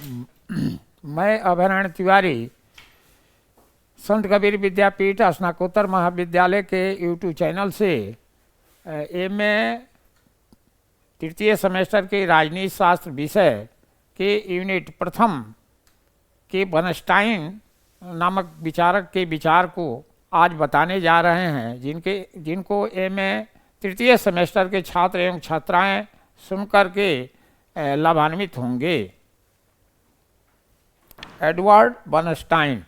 मैं अभयनारायण तिवारी संत कबीर विद्यापीठ स्नातकोत्तर महाविद्यालय के यूट्यूब चैनल से एमए तृतीय सेमेस्टर के राजनीति शास्त्र विषय के यूनिट प्रथम के बर्नस्टाइन नामक विचारक के विचार को आज बताने जा रहे हैं, जिनको एमए तृतीय सेमेस्टर के छात्र एवं छात्राएं सुनकर के लाभान्वित होंगे। एडवर्ड बर्नस्टाइन।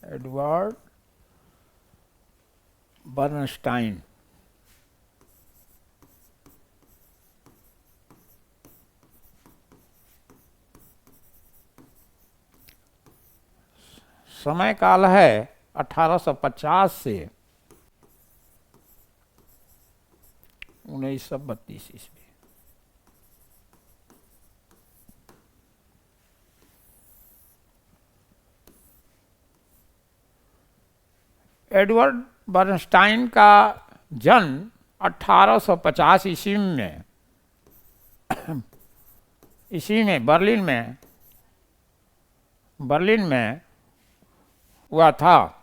एडवर्ड बर्नस्टाइन समय काल है 1850 से 1932 ईस्वी। एडवर्ड बर्नस्टाइन का जन्म 1850 ईस्वी में बर्लिन में हुआ था।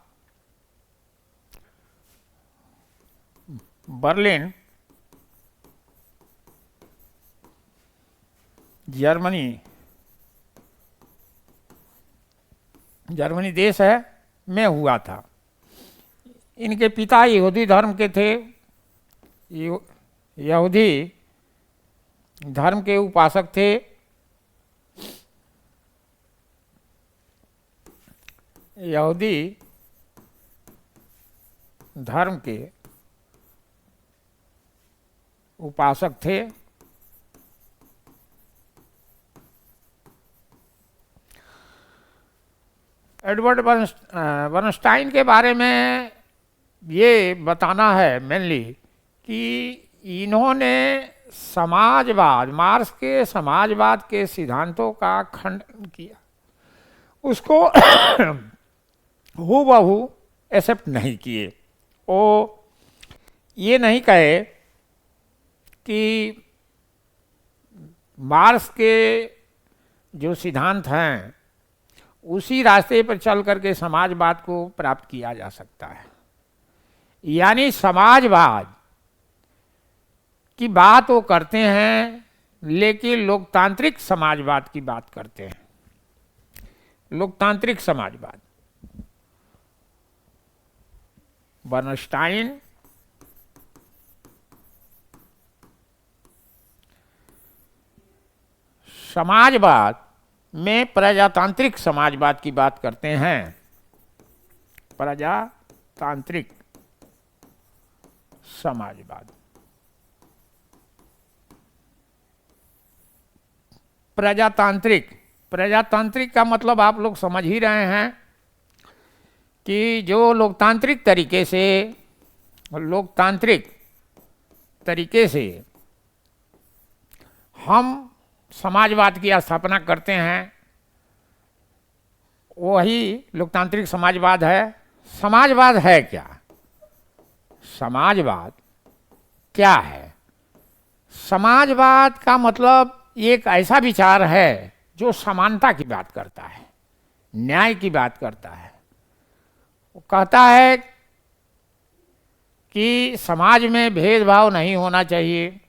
बर्लिन जर्मनी देश है में हुआ था। इनके पिता यहूदी धर्म के थे, यहूदी धर्म के उपासक थे। यहूदी धर्म के उपासक थे। एडवर्ड बर्नस्टाइन के बारे में ये बताना है मेनली कि इन्होंने मार्क्स के समाजवाद के सिद्धांतों का खंडन किया, उसको हूबहू एक्सेप्ट नहीं किए। वो ये नहीं कहे कि मार्क्स के जो सिद्धांत हैं उसी रास्ते पर चल करके समाजवाद को प्राप्त किया जा सकता है। यानी समाजवाद की बात वो करते हैं, लेकिन लोकतांत्रिक समाजवाद की बात करते हैं। लोकतांत्रिक समाजवाद। बर्नस्टाइन समाजवाद में प्रजातांत्रिक समाजवाद की बात करते हैं। प्रजातांत्रिक समाजवाद। प्रजातांत्रिक का मतलब आप लोग समझ ही रहे हैं कि जो लोकतांत्रिक तरीके से हम समाजवाद की स्थापना करते हैं, वही लोकतांत्रिक समाजवाद है। समाजवाद है क्या? समाजवाद क्या है? समाजवाद का मतलब एक ऐसा विचार है जो समानता की बात करता है, न्याय की बात करता है। वो कहता है कि समाज में भेदभाव नहीं होना चाहिए।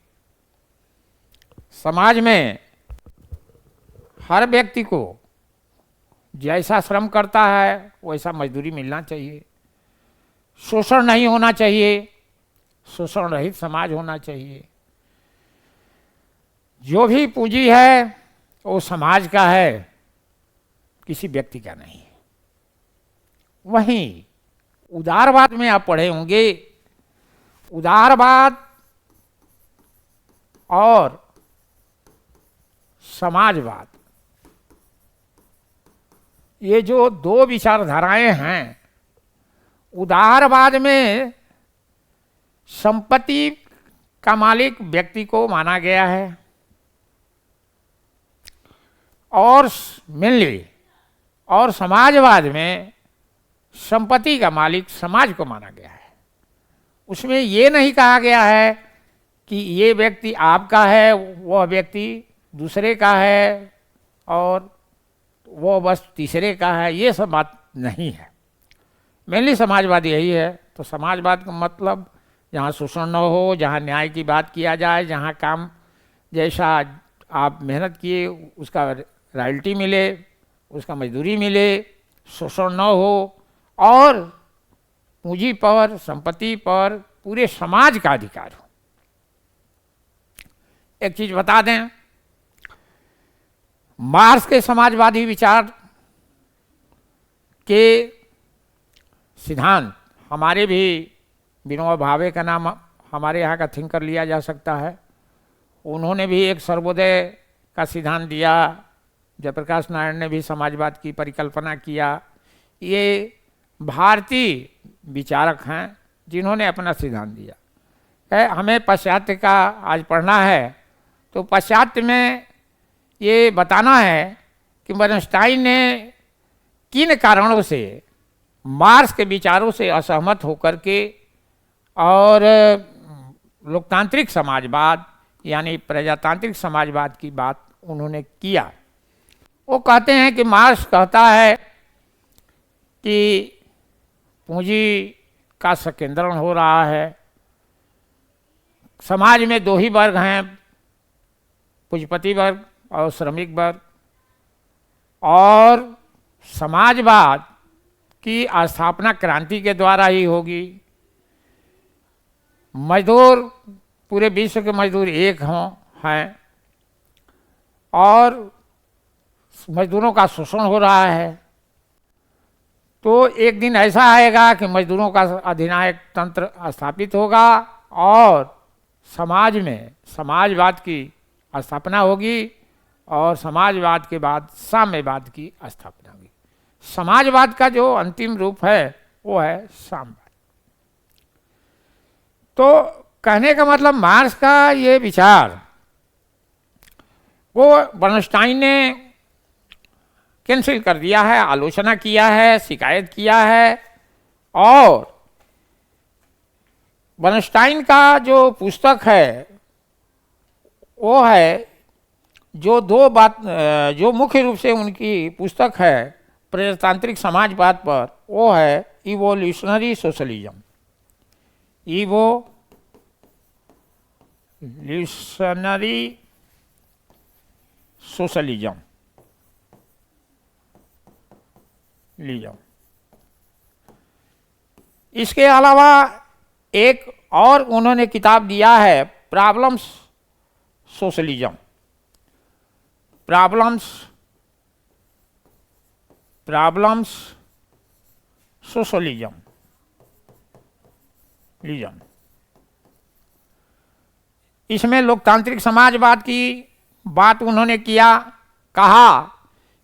समाज में हर व्यक्ति को जैसा श्रम करता है वैसा मजदूरी मिलना चाहिए। शोषण नहीं होना चाहिए, शोषण रहित समाज होना चाहिए। जो भी पूंजी है वो समाज का है, किसी व्यक्ति का नहीं है। वहीं उदारवाद में आप पढ़े होंगे, उदारवाद और समाजवाद, ये जो दो विचारधाराएं हैं, उदारवाद में संपत्ति का मालिक व्यक्ति को माना गया है और मेनली, और समाजवाद में संपत्ति का मालिक समाज को माना गया है। उसमें ये नहीं कहा गया है कि ये व्यक्ति आपका है, वह व्यक्ति दूसरे का है, और वो बस तीसरे का है, ये सब बात नहीं है। मेनली समाजवाद यही है। तो समाजवाद का मतलब जहाँ शोषण न हो, जहाँ न्याय की बात किया जाए, जहाँ काम जैसा आप मेहनत किए उसका रॉयल्टी मिले, उसका मजदूरी मिले, शोषण न हो, और पूंजी पर, संपत्ति पर पूरे समाज का अधिकार हो। एक चीज बता दें, मार्क्स के समाजवादी विचार के सिद्धांत हमारे भी विनोबा भावे का नाम हमारे यहाँ का थिंकर लिया जा सकता है। उन्होंने भी एक सर्वोदय का सिद्धांत दिया। जयप्रकाश नारायण ने भी समाजवाद की परिकल्पना किया। ये भारतीय विचारक हैं जिन्होंने अपना सिद्धांत दिया। हमें पाश्चात्य का आज पढ़ना है, तो पाश्चात्य में ये बताना है कि बर्नस्टाइन ने किन कारणों से मार्क्स के विचारों से असहमत होकर के और लोकतांत्रिक समाजवाद यानी प्रजातांत्रिक समाजवाद की बात उन्होंने किया। वो कहते हैं कि मार्क्स कहता है कि पूंजी का संकेंद्रण हो रहा है, समाज में दो ही वर्ग हैं, पूंजीपति वर्ग और श्रमिक वर्ग, और समाजवाद की स्थापना क्रांति के द्वारा ही होगी। मजदूर, पूरे विश्व के मजदूर एक हैं, और मजदूरों का शोषण हो रहा है। तो एक दिन ऐसा आएगा कि मजदूरों का अधिनायक तंत्र स्थापित होगा और समाज में समाजवाद की स्थापना होगी, और समाजवाद के बाद साम्यवाद की स्थापना होगी। समाजवाद का जो अंतिम रूप है वो है साम्यवाद। तो कहने का मतलब मार्क्स का ये विचार वो बर्नस्टाइन ने कैंसिल कर दिया है, आलोचना किया है, शिकायत किया है। और बर्नस्टाइन का जो पुस्तक है वो है जो मुख्य रूप से उनकी पुस्तक है प्रजातांत्रिक समाजवाद पर, वो है इवोल्यूशनरी सोशलिज्म। इवोल्यूशनरी सोशलिज्म इसके अलावा एक और उन्होंने किताब दिया है, प्रॉब्लम्स सोशलिज्म। Problems socialism. इसमें लोकतांत्रिक समाजवाद की बात उन्होंने किया, कहा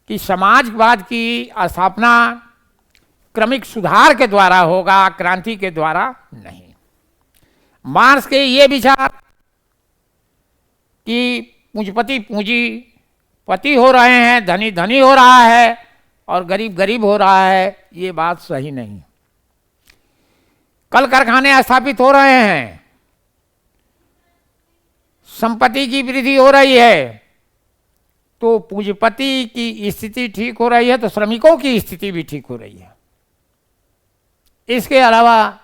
कि समाजवाद की स्थापना क्रमिक सुधार के द्वारा होगा, क्रांति के द्वारा नहीं। मार्क्स के ये विचार कि पूंजीपति हो रहे हैं, धनी धनी हो रहा है और गरीब गरीब हो रहा है, ये बात सही नहीं। कल कारखाने स्थापित हो रहे हैं, संपत्ति की वृद्धि हो रही है, तो पूंजीपति की स्थिति ठीक हो रही है तो श्रमिकों की स्थिति भी ठीक हो रही है। इसके अलावा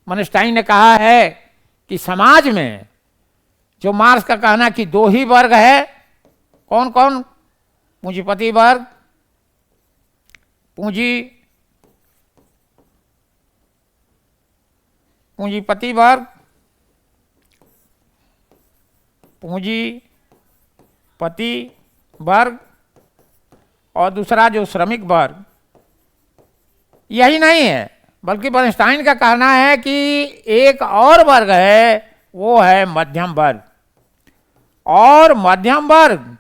बर्नस्टाइन ने कहा है कि समाज में जो मार्क्स का कहना कि दो ही वर्ग है, कौन कौन? पूंजीपति वर्ग, पूंजीपति वर्ग, पूंजीपति वर्ग और दूसरा जो श्रमिक वर्ग। यही नहीं है, बल्कि बर्नस्टाइन का कहना है कि एक और वर्ग है, वो है मध्यम वर्ग। और मध्यम वर्ग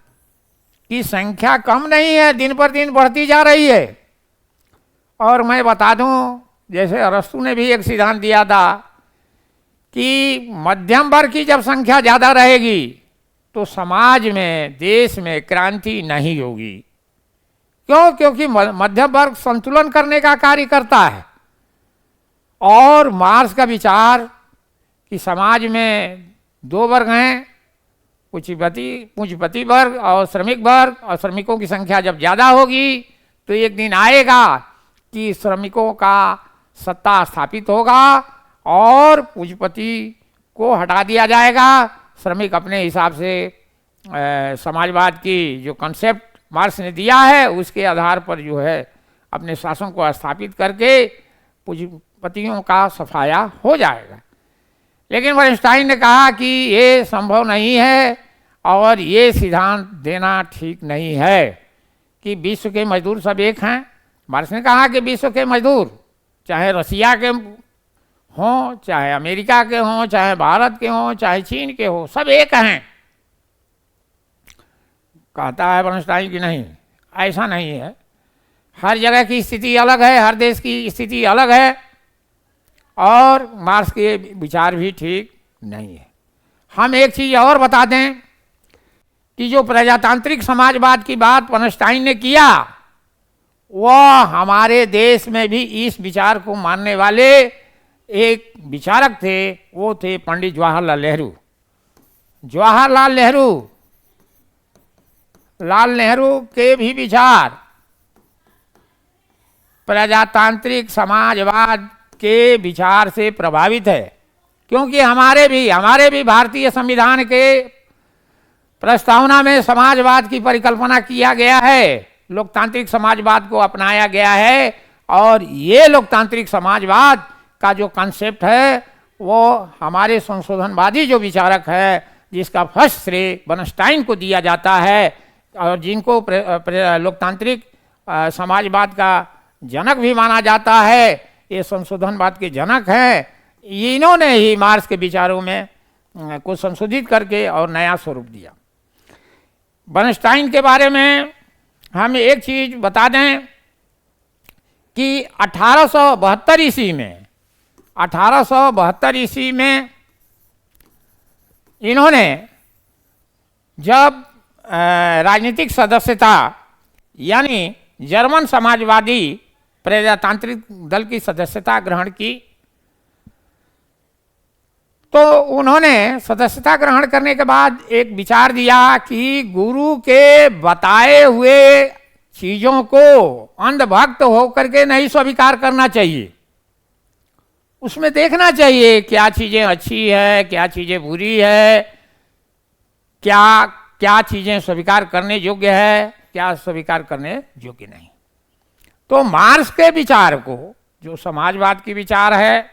की संख्या कम नहीं है, दिन पर दिन बढ़ती जा रही है। और मैं बता दूं, जैसे अरस्तु ने भी एक सिद्धांत दिया था कि मध्यम वर्ग की जब संख्या ज़्यादा रहेगी तो समाज में, देश में क्रांति नहीं होगी। क्यों? क्योंकि मध्यम वर्ग संतुलन करने का कार्य करता है। और मार्क्स का विचार कि समाज में दो वर्ग हैं, पूंजीपति वर्ग और श्रमिक वर्ग, और श्रमिकों की संख्या जब ज़्यादा होगी तो एक दिन आएगा कि श्रमिकों का सत्ता स्थापित होगा और पूंजीपति को हटा दिया जाएगा। श्रमिक अपने हिसाब से समाजवाद की जो कॉन्सेप्ट मार्क्स ने दिया है उसके आधार पर जो है अपने शासन को स्थापित करके पूंजीपतियों का सफाया हो जाएगा। लेकिन वॉलस्टाइन ने कहा कि ये संभव नहीं है और ये सिद्धांत देना ठीक नहीं है कि विश्व के मजदूर सब एक हैं। मार्क्स ने कहा कि विश्व के मजदूर चाहे रसिया के हों, चाहे अमेरिका के हों, चाहे भारत के हों, चाहे चीन के हों, सब एक हैं। कहता है वॉलस्टाइन कि नहीं, ऐसा नहीं है, हर जगह की स्थिति अलग है, हर देश की स्थिति अलग है और मार्क्स के विचार भी ठीक नहीं है। हम एक चीज़ और बता दें कि जो प्रजातांत्रिक समाजवाद की बात वॉलस्टाइन ने किया वह हमारे देश में भी इस विचार को मानने वाले एक विचारक थे, वो थे पंडित जवाहरलाल नेहरू। लाल नेहरू के भी विचार प्रजातांत्रिक समाजवाद के विचार से प्रभावित है, क्योंकि हमारे भी भारतीय संविधान के प्रस्तावना में समाजवाद की परिकल्पना किया गया है, लोकतांत्रिक समाजवाद को अपनाया गया है और ये लोकतांत्रिक समाजवाद का जो कॉन्सेप्ट है वो हमारे संशोधनवादी जो विचारक है जिसका फर्स्ट श्रेय वॉलस्टाइन को दिया जाता है और जिनको लोकतांत्रिक समाजवाद का जनक भी माना जाता है, ये संशोधनवाद के जनक हैं। इन्होंने ही मार्क्स के विचारों में को संशोधित करके और नया स्वरूप दिया। वॉलस्टाइन के बारे में हम एक चीज बता दें कि 1872 ईस्वी में इन्होंने जब राजनीतिक सदस्यता यानी जर्मन समाजवादी प्रजातांत्रिक दल की सदस्यता ग्रहण की तो उन्होंने सदस्यता ग्रहण करने के बाद एक विचार दिया कि गुरु के बताए हुए चीजों को अंधभक्त होकर के नहीं स्वीकार करना चाहिए, उसमें देखना चाहिए क्या चीजें अच्छी है, क्या चीजें बुरी है, क्या चीजें स्वीकार करने योग्य है, क्या स्वीकार करने योग्य नहीं। तो मार्क्स के विचार को, जो समाजवाद की विचार है,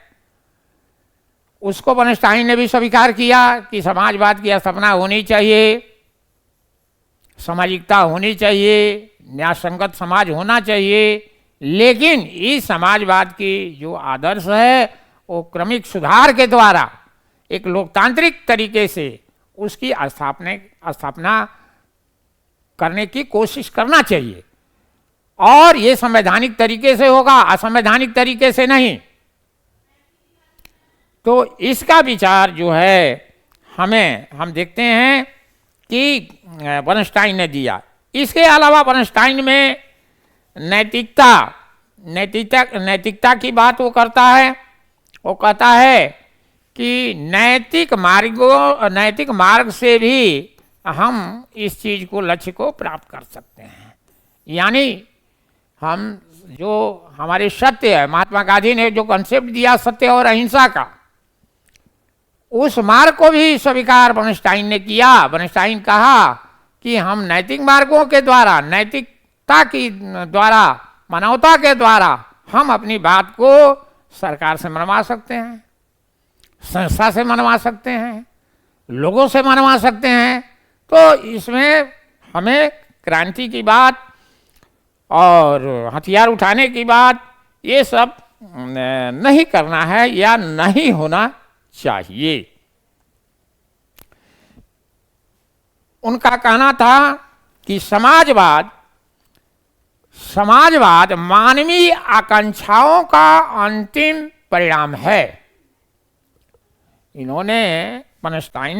उसको वॉलस्टाइन ने भी स्वीकार किया कि समाजवाद की स्थापना होनी चाहिए, सामाजिकता होनी चाहिए, न्यायसंगत समाज होना चाहिए, लेकिन इस समाजवाद की जो आदर्श है वो क्रमिक सुधार के द्वारा एक लोकतांत्रिक तरीके से उसकी स्थापना करने की कोशिश करना चाहिए और ये संवैधानिक तरीके से होगा, असंवैधानिक तरीके से नहीं। तो इसका विचार जो है हम देखते हैं कि वॉलस्टाइन ने दिया। इसके अलावा वॉलस्टाइन में नैतिकता की बात वो करता है। वो कहता है कि नैतिक मार्ग से भी हम इस चीज को, लक्ष्य को प्राप्त कर सकते हैं। यानी हम जो हमारे सत्य है, महात्मा गांधी ने जो कॉन्सेप्ट दिया सत्य और अहिंसा का, उस मार्ग को भी स्वीकार वॉलस्टाइन ने किया। वॉलस्टाइन कहा कि हम नैतिक मार्गों के द्वारा, नैतिकता की द्वारा, मानवता के द्वारा हम अपनी बात को सरकार से मनवा सकते हैं, संस्था से मनवा सकते हैं, लोगों से मनवा सकते हैं। तो इसमें हमें क्रांति की बात और हथियार उठाने की बात ये सब नहीं करना है या नहीं होना चाहिए। उनका कहना था कि समाजवाद मानवीय आकांक्षाओं का अंतिम परिणाम है। इन्होंने वॉलस्टाइन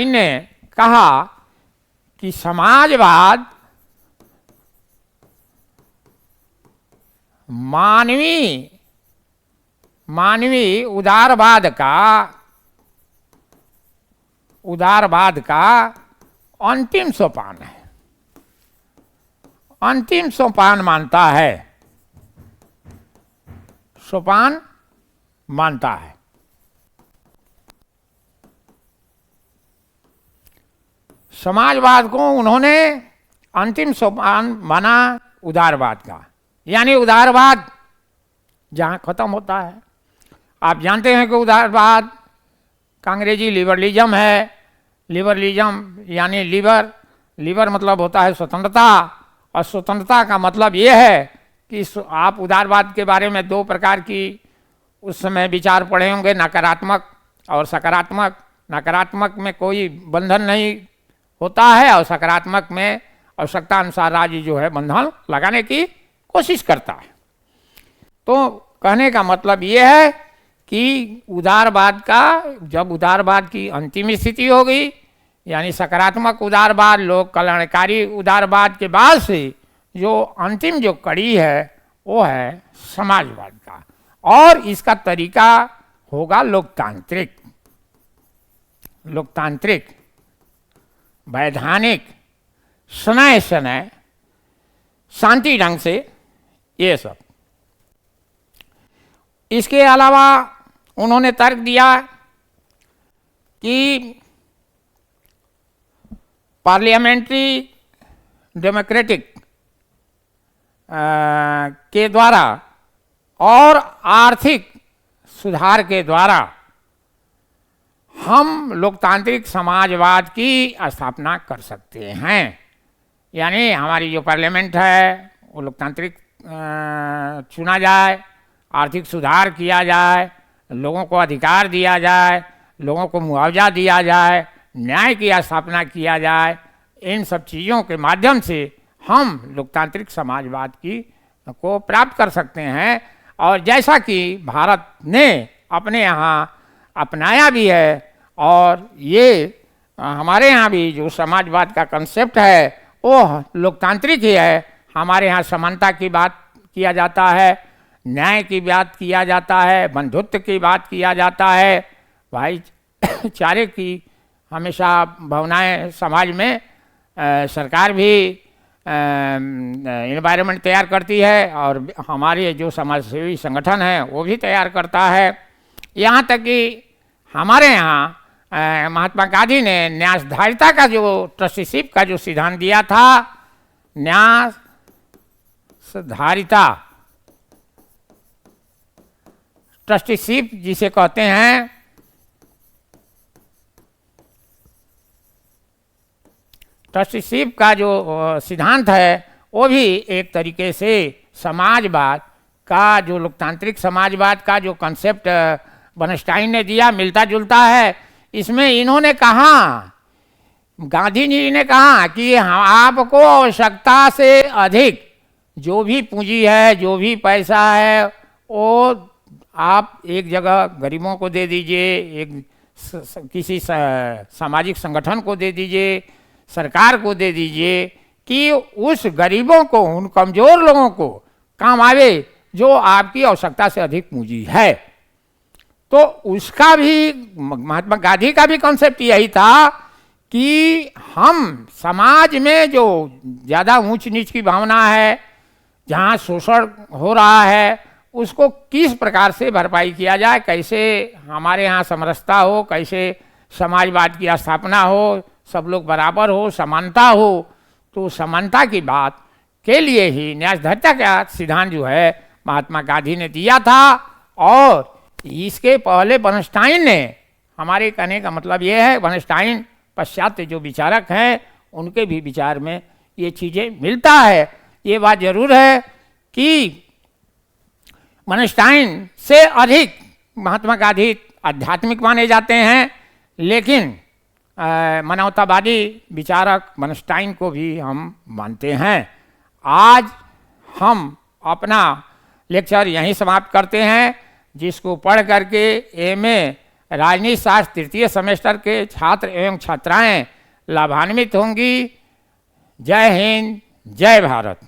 ने कहा कि समाजवाद मानवीय उदारवाद का अंतिम सोपान है, अंतिम सोपान मानता है, सोपान मानता है। समाजवाद को उन्होंने अंतिम सोपान माना उदारवाद का, यानी उदारवाद जहां खत्म होता है। आप जानते हैं कि उदारवाद का अंग्रेजी लिबरलिज्म है। लिबरलिज्म यानी लिबर मतलब होता है स्वतंत्रता, और स्वतंत्रता का मतलब ये है कि आप उदारवाद के बारे में दो प्रकार की उस समय विचार पढ़े होंगे, नकारात्मक और सकारात्मक। नकारात्मक में कोई बंधन नहीं होता है और सकारात्मक में आवश्यकता अनुसार राज्य जो है बंधन लगाने की कोशिश करता है। तो कहने का मतलब ये है कि उदारवाद का, जब उदारवाद की अंतिम स्थिति हो गई, यानी सकारात्मक उदारवाद, लोक कल्याणकारी उदारवाद के बाद से जो अंतिम जो कड़ी है वो है समाजवाद का, और इसका तरीका होगा लोकतांत्रिक, वैधानिक, शनय शांति ढंग से, ये सब। इसके अलावा उन्होंने तर्क दिया कि पार्लियामेंट्री डेमोक्रेटिक के द्वारा और आर्थिक सुधार के द्वारा हम लोकतांत्रिक समाजवाद की स्थापना कर सकते हैं। यानी हमारी जो पार्लियामेंट है वो लोकतांत्रिक चुना जाए, आर्थिक सुधार किया जाए, लोगों को अधिकार दिया जाए, लोगों को मुआवजा दिया जाए, न्याय की स्थापना किया जाए। इन सब चीज़ों के माध्यम से हम लोकतांत्रिक समाजवाद को प्राप्त कर सकते हैं। और जैसा कि भारत ने अपने यहाँ अपनाया भी है, और ये हमारे यहाँ भी जो समाजवाद का कंसेप्ट है वो लोकतांत्रिक ही है। हमारे यहाँ समानता की बात किया जाता है, न्याय की बात किया जाता है, बंधुत्व की बात किया जाता है, भाईचारे की हमेशा भावनाएं समाज में सरकार भी एनवायरनमेंट तैयार करती है, और हमारे जो समाजसेवी संगठन है वो भी तैयार करता है। यहाँ तक कि हमारे यहाँ महात्मा गांधी ने न्यासधारिता का जो ट्रस्टीशिप का जो सिद्धांत दिया था, न्यासधारिता, ट्रस्टीशिप जिसे कहते हैं, ट्रस्टीशिप का जो सिद्धांत है वो भी एक तरीके से समाजवाद का, जो लोकतांत्रिक समाजवाद का जो कंसेप्ट बर्नस्टाइन ने दिया, मिलता जुलता है। इसमें इन्होंने कहा, गांधी जी ने कहा कि आपको आवश्यकता से अधिक जो भी पूंजी है, जो भी पैसा है, वो आप एक जगह गरीबों को दे दीजिए, एक किसी सामाजिक संगठन को दे दीजिए, सरकार को दे दीजिए, कि उस गरीबों को, उन कमज़ोर लोगों को काम आवे जो आपकी आवश्यकता से अधिक पूंजी है। तो उसका भी, महात्मा गांधी का भी कॉन्सेप्ट यही था कि हम समाज में जो ज़्यादा ऊंच नीच की भावना है, जहाँ शोषण हो रहा है, उसको किस प्रकार से भरपाई किया जाए, कैसे हमारे यहाँ समरसता हो, कैसे समाजवाद की स्थापना हो, सब लोग बराबर हो, समानता हो। तो समानता की बात के लिए ही न्यासधारिता का सिद्धांत जो है महात्मा गांधी ने दिया था, और इसके पहले बर्नस्टाइन ने, हमारे कहने का मतलब ये है, बर्नस्टाइन पाश्चात्य जो विचारक हैं उनके भी विचार में ये चीज़ें मिलता है। ये बात जरूर है कि बर्नस्टाइन से अधिक महात्मा गांधी आध्यात्मिक माने जाते हैं, लेकिन मानवतावादी विचारक बर्नस्टाइन को भी हम मानते हैं। आज हम अपना लेक्चर यहीं समाप्त करते हैं, जिसको पढ़ करके एमए राजनीति शास्त्र तृतीय सेमेस्टर के छात्र एवं छात्राएं लाभान्वित होंगी। जय हिंद, जय भारत।